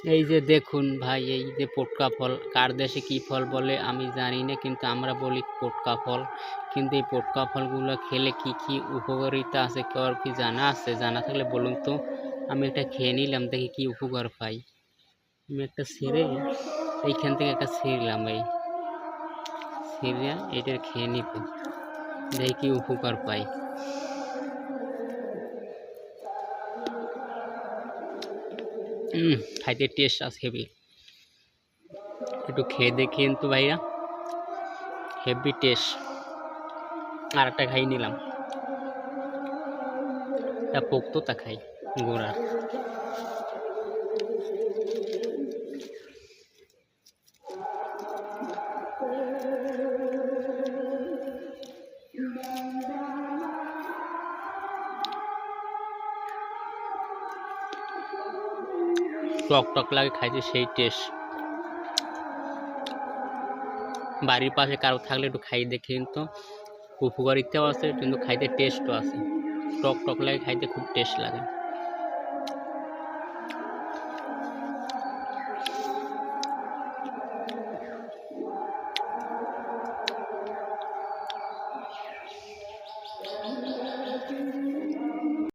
এই যে দেখুন ভাই, এই যে পটকা ফল, কার দেশে কী ফল বলে আমি জানি না, কিন্তু আমরা বলি পটকা ফল। কিন্তু এই পটকা ফলগুলো খেলে কি কি উপকারিতা আছে, কেউ কি জানা আছে? জানা থাকলে বলুন তো। আমি এটা খেয়ে নিলাম, দেখি কি উপকার পাই। আমি একটা ছিঁড়ে এইখান থেকে একটা ছিঁড়লাম, এই ছিঁড়ে এটা খেয়ে নিব, দেখি কি উপকার পাই। খাইতে টেস্ট আছে হেভি, একটু খেয়ে দেখি কিন্তু ভাইয়া, হেভি টেস্ট। আর একটা খাই নিলাম, তা পোক্তো তা খাই গোড়া। টক টক লাগে, খাইতে সেই টেস্ট। বাড়ির পাশে কারো থাকলে একটু খাই দেখি, কিন্তু উপকারিতাও আছে কিন্তু খাইতে টেস্টও আছে। টক টক লাগে, খাইতে খুব টেস্ট লাগে।